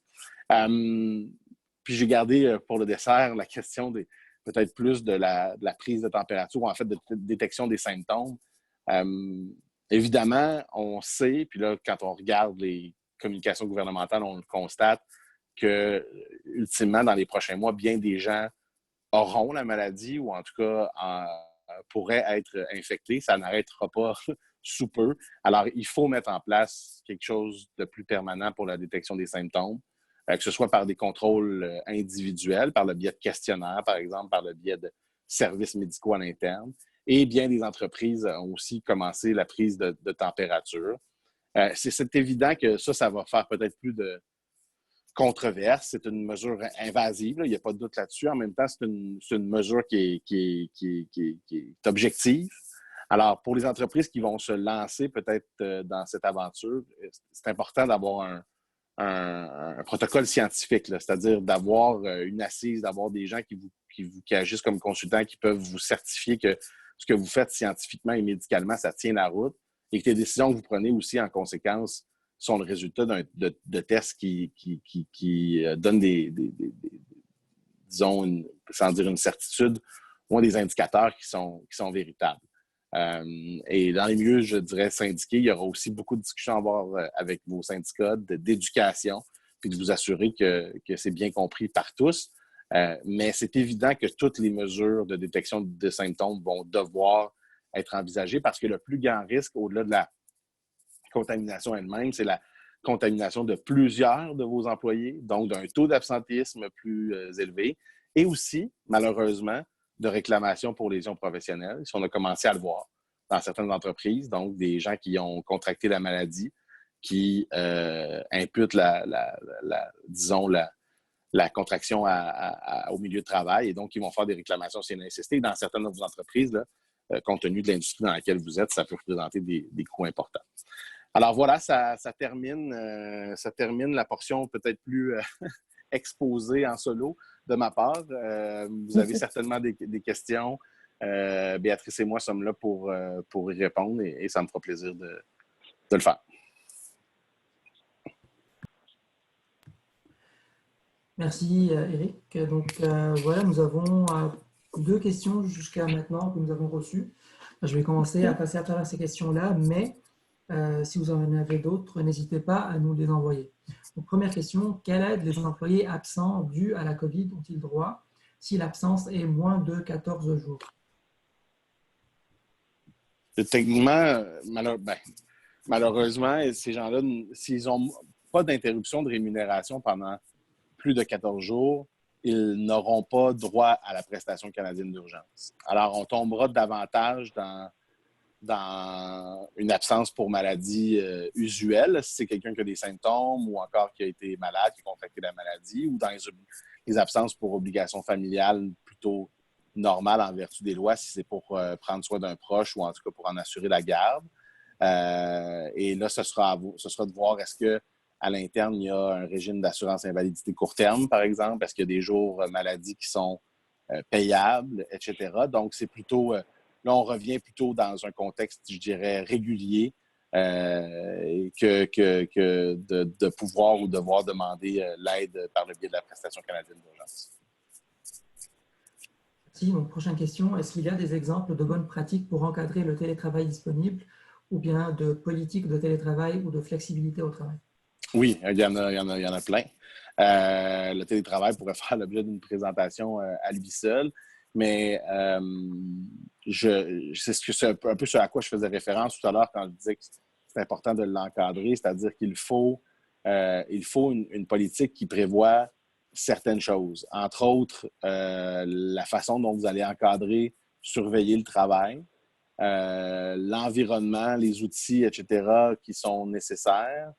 Puis j'ai gardé pour le dessert la question peut-être plus de la prise de température, ou en fait de détection des symptômes. Évidemment, on sait, puis là, quand on regarde les communications gouvernementales, on le constate que, ultimement, dans les prochains mois, bien des gens auront la maladie ou en tout cas pourraient être infectés. Ça n'arrêtera pas sous peu. Alors, il faut mettre en place quelque chose de plus permanent pour la détection des symptômes, que ce soit par des contrôles individuels, par le biais de questionnaires, par exemple, par le biais de services médicaux à l'interne. Et bien, les entreprises ont aussi commencé la prise de température. C'est évident que ça va faire peut-être plus de controverse. C'est une mesure invasive, là, il n'y a pas de doute là-dessus. En même temps, c'est une mesure qui est objective. Alors, pour les entreprises qui vont se lancer peut-être dans cette aventure, c'est important d'avoir un protocole scientifique, c'est-à-dire d'avoir une assise, d'avoir des gens qui agissent comme consultants, qui peuvent vous certifier que ce que vous faites scientifiquement et médicalement, ça tient la route, et que les décisions que vous prenez aussi en conséquence sont le résultat de tests qui donnent disons, sans dire une certitude, ou des indicateurs qui sont véritables. Et dans les milieux, je dirais, syndiqués, il y aura aussi beaucoup de discussions à avoir avec vos syndicats d'éducation, puis de vous assurer que c'est bien compris par tous. Mais c'est évident que toutes les mesures de détection de symptômes vont devoir être envisagées, parce que le plus grand risque, au-delà de la contamination elle-même, c'est la contamination de plusieurs de vos employés, donc d'un taux d'absentéisme plus élevé, et aussi, malheureusement, de réclamations pour lésions professionnelles. Si on a commencé à le voir dans certaines entreprises, donc des gens qui ont contracté la maladie, qui imputent disons, la contraction au milieu de travail, et donc ils vont faire des réclamations CNSST. Dans certaines de vos entreprises, là, compte tenu de l'industrie dans laquelle vous êtes, ça peut représenter des coûts importants. Alors voilà, ça termine la portion peut-être plus exposée en solo de ma part. Vous avez certainement des questions. Béatrice et moi sommes là pour y répondre, et ça me fera plaisir de le faire. Merci Éric. Donc voilà, nous avons 2 questions jusqu'à maintenant que nous avons reçues. Je vais commencer à passer à travers ces questions-là, mais si vous en avez d'autres, n'hésitez pas à nous les envoyer. Donc, première question, quelle aide les employés absents dus à la COVID ont-ils droit si l'absence est moins de 14 jours? Techniquement, malheureusement, ces gens-là, s'ils n'ont pas d'interruption de rémunération pendant plus de 14 jours, ils n'auront pas droit à la prestation canadienne d'urgence. Alors, on tombera davantage dans une absence pour maladie usuelle, si c'est quelqu'un qui a des symptômes ou encore qui a été malade, qui a contracté la maladie, ou dans les absences pour obligation familiale plutôt normales en vertu des lois, si c'est pour prendre soin d'un proche ou en tout cas pour en assurer la garde. Et là, ce sera de voir, est-ce qu'à l'interne, il y a un régime d'assurance invalidité court terme, par exemple? Est-ce qu'il y a des jours maladie qui sont payables, etc.? Donc, c'est plutôt... là, on revient plutôt dans un contexte, je dirais, régulier, que de pouvoir ou devoir demander l'aide par le biais de la prestation canadienne d'urgence. Merci. Donc, prochaine question. Est-ce qu'il y a des exemples de bonnes pratiques pour encadrer le télétravail disponible, ou bien de politique de télétravail ou de flexibilité au travail? Oui, il y en a plein. Le télétravail pourrait faire l'objet d'une présentation à lui seul, mais c'est un peu ce à quoi je faisais référence tout à l'heure quand je disais que c'est important de l'encadrer, c'est-à-dire qu'il faut, une politique qui prévoit certaines choses. Entre autres, la façon dont vous allez encadrer, surveiller le travail, l'environnement, les outils, etc., qui sont nécessaires.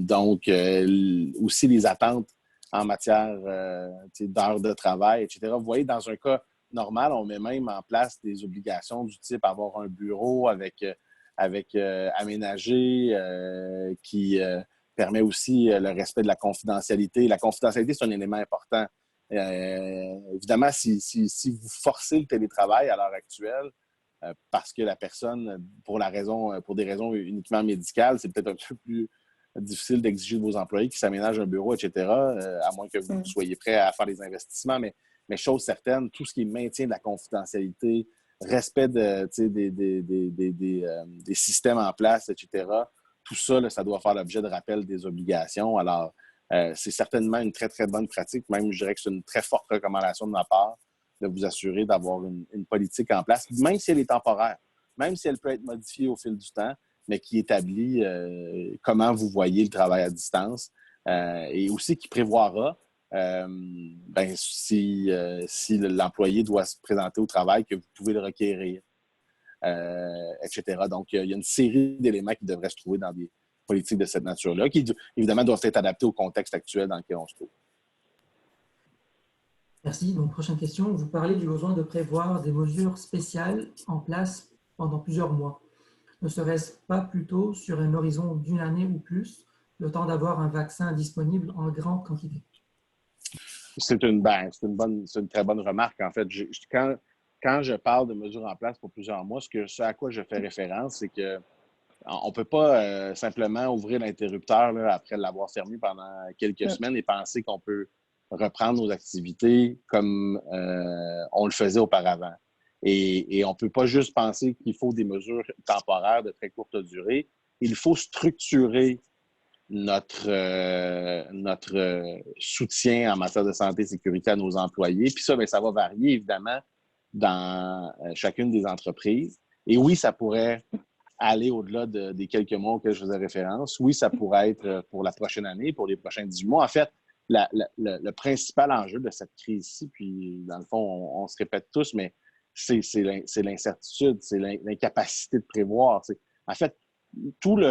Donc, aussi les attentes en matière d'heures de travail, etc. Vous voyez, dans un cas normal, on met même en place des obligations du type avoir un bureau avec aménagé qui permet aussi le respect de la confidentialité. La confidentialité, c'est un élément important. Évidemment, si vous forcez le télétravail à l'heure actuelle, parce que la personne, pour des raisons uniquement médicales, c'est peut-être un peu plus difficile d'exiger de vos employés qui s'aménagent un bureau, etc., à moins que vous soyez prêt à faire des investissements. Mais chose certaine, tout ce qui est maintien de la confidentialité, respect des systèmes en place, etc., tout ça, là, ça doit faire l'objet de rappel des obligations. Alors, c'est certainement une très, très bonne pratique. Même, je dirais que c'est une très forte recommandation de ma part de vous assurer d'avoir une politique en place, même si elle est temporaire, même si elle peut être modifiée au fil du temps, mais qui établit comment vous voyez le travail à distance et aussi qui prévoira si l'employé doit se présenter au travail, que vous pouvez le requérir, etc. Donc, il y a une série d'éléments qui devraient se trouver dans des politiques de cette nature-là, qui évidemment doivent être adaptés au contexte actuel dans lequel on se trouve. Merci. Donc, prochaine question. Vous parlez du besoin de prévoir des mesures spéciales en place pendant plusieurs mois. Ne serait-ce pas plutôt sur un horizon d'une année ou plus, le temps d'avoir un vaccin disponible en grande quantité? C'est une très bonne remarque. En fait, quand je parle de mesures en place pour plusieurs mois, ce à quoi je fais référence, c'est que on ne peut pas simplement ouvrir l'interrupteur là, après l'avoir fermé pendant quelques semaines et penser qu'on peut reprendre nos activités comme on le faisait auparavant. Et on ne peut pas juste penser qu'il faut des mesures temporaires de très courte durée. Il faut structurer notre soutien en matière de santé et sécurité à nos employés. Puis ça, bien, ça va varier, évidemment, dans chacune des entreprises. Et oui, ça pourrait aller au-delà des quelques mois auxquels je faisais référence. Oui, ça pourrait être pour la prochaine année, pour les prochains 18 mois. En fait, le principal enjeu de cette crise-ci, puis dans le fond, on se répète tous, mais c'est l'incertitude, c'est l'incapacité de prévoir. En fait, toute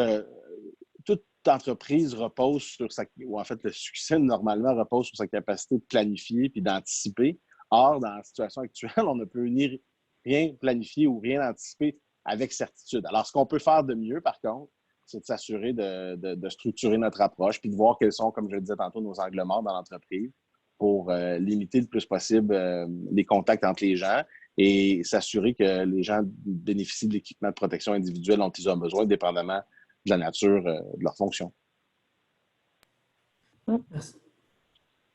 entreprise repose sur ou en fait, le succès, normalement, repose sur sa capacité de planifier puis d'anticiper. Or, dans la situation actuelle, on ne peut ni rien planifier ou rien anticiper avec certitude. Alors, ce qu'on peut faire de mieux, par contre, c'est de s'assurer de structurer notre approche puis de voir quels sont, comme je le disais tantôt, nos angles morts dans l'entreprise pour limiter le plus possible les contacts entre les gens et s'assurer que les gens bénéficient de l'équipement de protection individuelle dont ils ont besoin, dépendamment de la nature de leur fonction. Merci.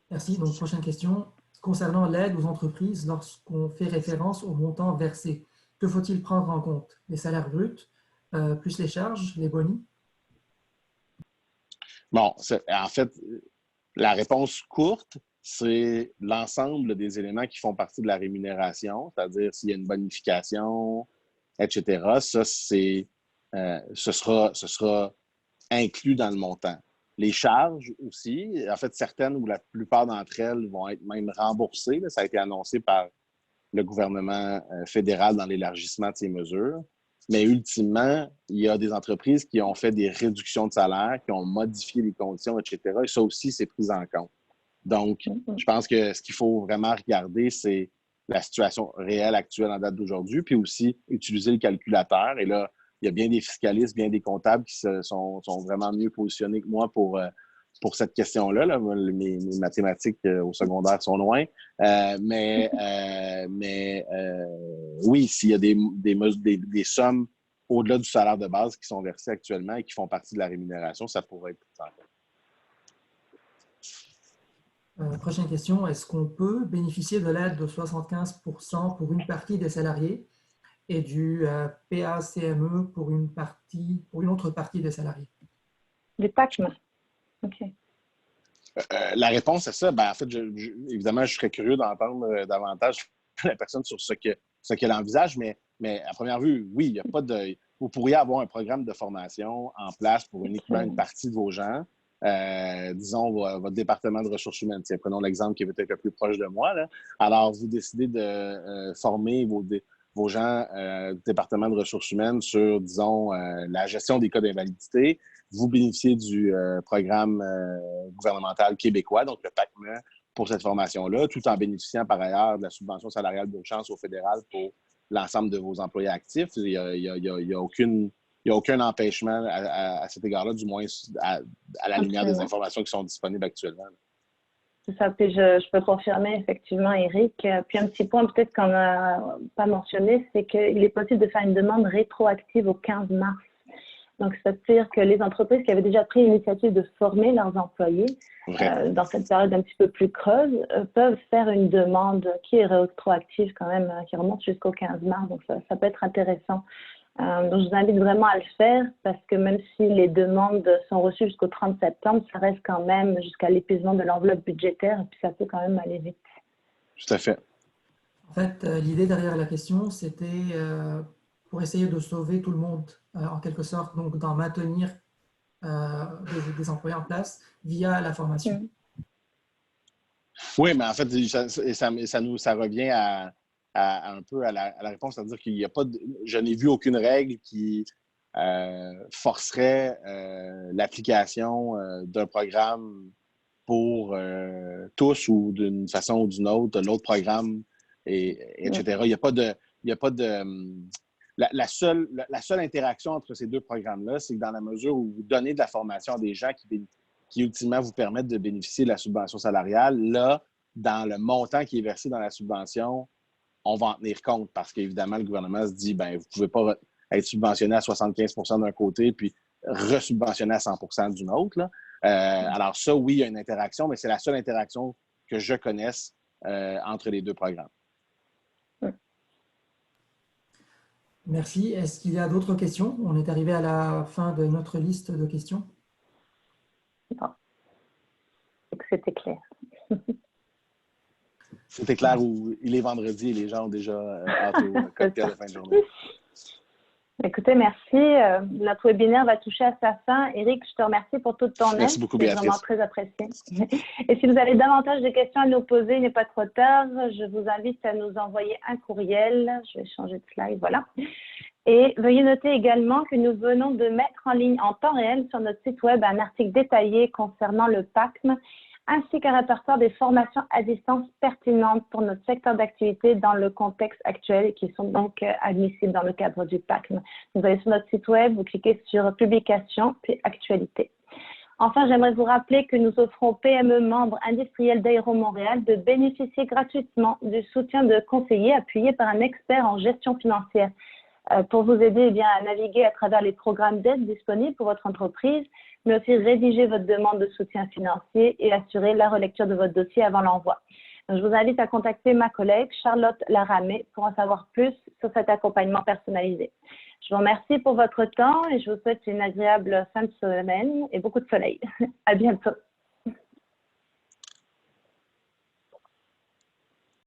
Merci. Donc, prochaine question. Concernant l'aide aux entreprises, lorsqu'on fait référence au montant versé, que faut-il prendre en compte? Les salaires bruts, plus les charges, les bonis? Bon, en fait, la réponse courte, c'est l'ensemble des éléments qui font partie de la rémunération, c'est-à-dire s'il y a une bonification, etc. Ça, ce sera inclus dans le montant. Les charges aussi, en fait, certaines ou la plupart d'entre elles vont être même remboursées. Là, ça a été annoncé par le gouvernement fédéral dans l'élargissement de ces mesures. Mais ultimement, il y a des entreprises qui ont fait des réductions de salaire, qui ont modifié les conditions, etc. Et ça aussi, c'est pris en compte. Donc, je pense que ce qu'il faut vraiment regarder, c'est la situation réelle actuelle en date d'aujourd'hui, puis aussi utiliser le calculateur. Et là, il y a bien des fiscalistes, bien des comptables qui sont vraiment mieux positionnés que moi pour cette question-là. Là. Mes mathématiques au secondaire sont loin. Oui, s'il y a des sommes au-delà du salaire de base qui sont versées actuellement et qui font partie de la rémunération, ça pourrait être pris en compte. Prochaine question. Est-ce qu'on peut bénéficier de l'aide de 75% pour une partie des salariés et du PACME pour une autre partie des salariés? Du PACM? OK. La réponse à ça, en fait, évidemment, je serais curieux d'entendre davantage la personne sur ce qu'elle envisage, mais à première vue, oui, il n'y a pas de. Vous pourriez avoir un programme de formation en place pour uniquement une partie de vos gens. Disons, votre département de ressources humaines. Tiens, prenons l'exemple qui est peut-être le plus proche de moi, là. Alors, vous décidez de former vos gens du département de ressources humaines sur, disons, la gestion des cas d'invalidité. Vous bénéficiez du programme gouvernemental québécois, donc le PACME, pour cette formation-là, tout en bénéficiant par ailleurs de la subvention salariale d'urgence au fédéral pour l'ensemble de vos employés actifs. Il n'y a aucun empêchement à cet égard-là, du moins à la lumière des informations qui sont disponibles actuellement. C'est ça, puis je peux confirmer effectivement, Éric. Puis un petit point peut-être qu'on n'a pas mentionné, c'est qu'il est possible de faire une demande rétroactive au 15 mars. Donc, c'est-à-dire que les entreprises qui avaient déjà pris l'initiative de former leurs employés dans cette période un petit peu plus creuse peuvent faire une demande qui est rétroactive quand même, qui remonte jusqu'au 15 mars. Donc, ça peut être intéressant. Donc, je vous invite vraiment à le faire parce que même si les demandes sont reçues jusqu'au 30 septembre, ça reste quand même jusqu'à l'épuisement de l'enveloppe budgétaire et puis ça peut quand même aller vite. Tout à fait. En fait, l'idée derrière la question, c'était pour essayer de sauver tout le monde, en quelque sorte, donc d'en maintenir des employés en place via la formation. Oui, mais en fait, ça revient un peu à la réponse, c'est-à-dire qu'il n'y a pas je n'ai vu aucune règle qui forcerait l'application d'un programme pour tous ou d'une façon ou d'une autre, de l'autre programme, etc. Il n'y a pas de la seule interaction entre ces deux programmes-là, c'est que dans la mesure où vous donnez de la formation à des gens qui ultimement vous permettent de bénéficier de la subvention salariale, là, dans le montant qui est versé dans la subvention, on va en tenir compte parce qu'évidemment, le gouvernement se dit, vous ne pouvez pas être subventionné à 75% d'un côté puis resubventionné à 100% d'une autre, là. Alors ça, oui, il y a une interaction, mais c'est la seule interaction que je connaisse entre les deux programmes. Merci. Est-ce qu'il y a d'autres questions? On est arrivé à la fin de notre liste de questions. Non. C'était clair. C'était clair où il est vendredi et les gens ont déjà hâte au cocktail de fin de journée. Écoutez, merci. Notre webinaire va toucher à sa fin. Éric, je te remercie pour toute ton aide. Merci beaucoup, Béatrice. C'est vraiment très apprécié. Et si vous avez davantage de questions à nous poser, il n'est pas trop tard. Je vous invite à nous envoyer un courriel. Je vais changer de slide, voilà. Et veuillez noter également que nous venons de mettre en ligne en temps réel sur notre site web un article détaillé concernant le PACM, ainsi qu'un répertoire des formations à distance pertinentes pour notre secteur d'activité dans le contexte actuel et qui sont donc admissibles dans le cadre du PACM. Vous allez sur notre site web, vous cliquez sur Publications, puis Actualité. Enfin, j'aimerais vous rappeler que nous offrons aux PME membres industriels d'Aéro Montréal de bénéficier gratuitement du soutien de conseillers appuyés par un expert en gestion financière pour vous aider à naviguer à travers les programmes d'aide disponibles pour votre entreprise, mais aussi rédiger votre demande de soutien financier et assurer la relecture de votre dossier avant l'envoi. Je vous invite à contacter ma collègue Charlotte Laramé pour en savoir plus sur cet accompagnement personnalisé. Je vous remercie pour votre temps et je vous souhaite une agréable fin de semaine et beaucoup de soleil. À bientôt.